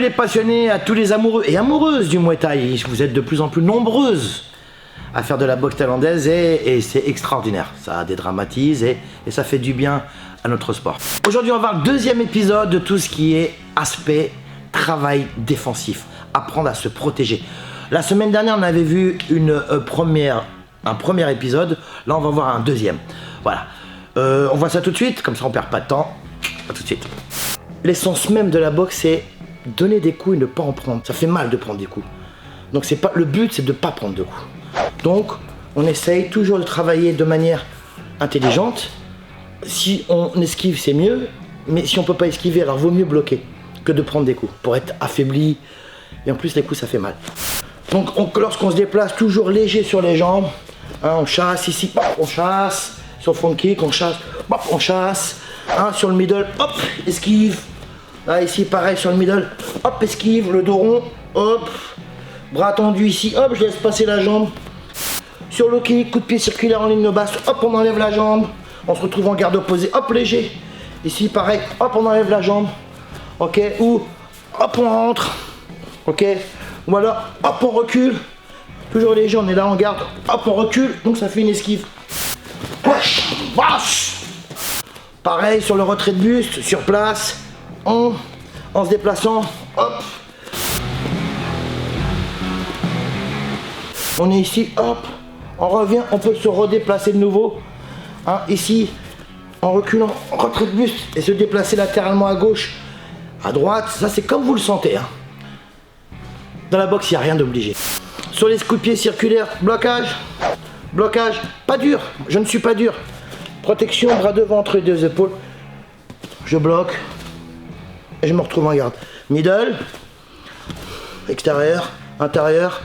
les passionnés, à tous les amoureux et amoureuses du Muay Thai. Vous êtes de plus en plus nombreuses à faire de la boxe thaïlandaise et c'est extraordinaire. Ça dédramatise et ça fait du bien à notre sport. Aujourd'hui, on va voir le deuxième épisode de tout ce qui est aspect travail défensif. Apprendre à se protéger. La semaine dernière, on avait vu un premier épisode. Là, on va voir un deuxième. Voilà. On voit ça tout de suite, comme ça on perd pas de temps. À tout de suite. L'essence même de la boxe, c'est donner des coups et ne pas en prendre. Ça fait mal de prendre des coups. Donc c'est pas le but, c'est de ne pas prendre de coups. Donc on essaye toujours de travailler de manière intelligente. Si on esquive, c'est mieux. Mais si on peut pas esquiver, alors vaut mieux bloquer que de prendre des coups pour être affaibli. Et en plus, les coups, ça fait mal. Donc lorsqu'on se déplace, toujours léger sur les jambes. Hein, on chasse ici, hop, on chasse. Sur le front kick, on chasse, hop, on chasse. Hein, sur le middle, hop, esquive. Là, ici, pareil, sur le middle, hop, esquive. Le dos rond, hop. Bras tendu ici, hop, je laisse passer la jambe. Sur le kick, coup de pied circulaire en ligne de basse, hop, on enlève la jambe. On se retrouve en garde opposée, hop, léger. Ici, pareil, hop, on enlève la jambe. Ok, ou hop, on rentre. Ok, ou alors, hop, on recule. Toujours léger, on est là en garde. Hop, on recule, donc ça fait une esquive. Pareil sur le retrait de buste, sur place. En se déplaçant, hop. On est ici, hop. On revient, on peut se redéplacer de nouveau. Hein, ici, en reculant, retrait de buste et se déplacer latéralement à gauche, à droite. Ça, c'est comme vous le sentez. Hein. Dans la boxe, il n'y a rien d'obligé. Sur les coups de pied circulaires, blocage. Blocage, pas dur. Je ne suis pas dur. Protection, bras devant entre les deux épaules. Je bloque. Et je me retrouve en garde. Middle. Extérieur, intérieur.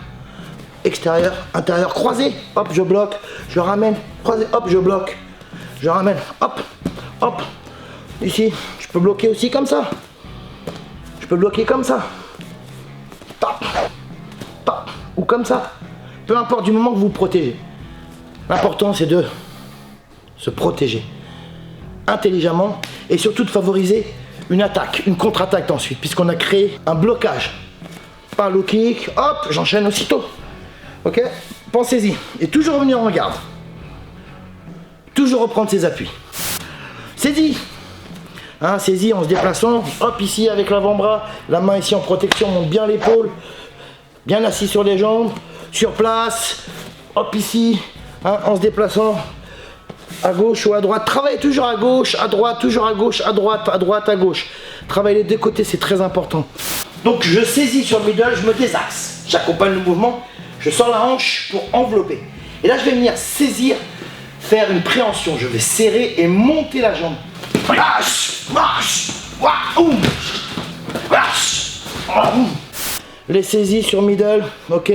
Extérieur, intérieur, croisé, hop, je bloque, je ramène, croisé, hop, je bloque, je ramène, hop, hop, ici, je peux bloquer aussi comme ça, je peux bloquer comme ça, tap, tap, ou comme ça, peu importe du moment que vous vous protégez. L'important c'est de se protéger intelligemment et surtout de favoriser une attaque, une contre-attaque ensuite, puisqu'on a créé un blocage. Par low kick, hop, j'enchaîne aussitôt. Ok, pensez-y. Et toujours revenir en garde. Toujours reprendre ses appuis. Saisie. Hein, saisie en se déplaçant. Hop, ici avec l'avant-bras. La main ici en protection, monte bien l'épaule. Bien assis sur les jambes. Sur place. Hop, ici. Hein, en se déplaçant. À gauche ou à droite. Travaillez toujours à gauche, à droite, toujours à gauche, à droite, à gauche. Travaillez les deux côtés, c'est très important. Donc je saisis sur le middle, je me désaxe. J'accompagne le mouvement. Je sors la hanche pour envelopper. Et là, je vais venir saisir, faire une préhension. Je vais serrer et monter la jambe. Les saisies sur middle, ok.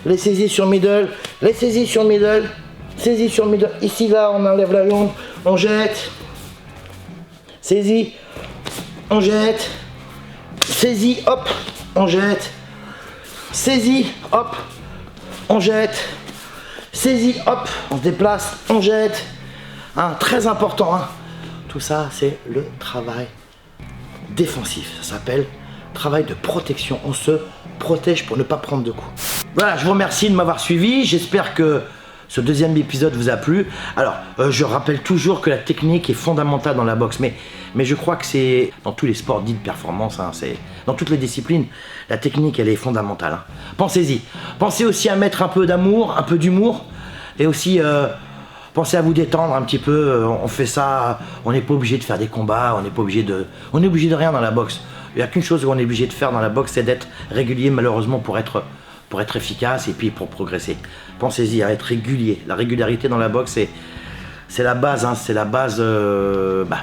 Les saisies sur middle, les saisies sur middle, saisie sur middle. Ici, là, on enlève la jambe, on jette. Saisie, on jette. Saisie, hop, on jette. Saisie, hop. On jette, saisie, hop, on se déplace, on jette. Hein, très important, hein. Tout ça, c'est le travail défensif. Ça s'appelle travail de protection. On se protège pour ne pas prendre de coups. Voilà, je vous remercie de m'avoir suivi. J'espère que ce deuxième épisode vous a plu. Alors, je rappelle toujours que la technique est fondamentale dans la boxe, mais je crois que c'est dans tous les sports dits de performance, hein, c'est dans toutes les disciplines, la technique elle est fondamentale. Hein. Pensez-y. Pensez aussi à mettre un peu d'amour, un peu d'humour, et aussi pensez à vous détendre un petit peu. On fait ça, on n'est pas obligé de faire des combats, on n'est obligé de rien dans la boxe. Il n'y a qu'une chose qu'on est obligé de faire dans la boxe, c'est d'être régulier, malheureusement, pour être efficace et puis pour progresser. Pensez-y à être régulier. La régularité dans la boxe, c'est la base, hein, c'est la base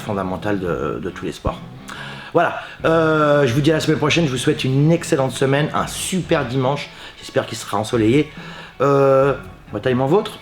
fondamentale de tous les sports. Voilà, je vous dis à la semaine prochaine, je vous souhaite une excellente semaine, un super dimanche, j'espère qu'il sera ensoleillé. Bataillement vôtre.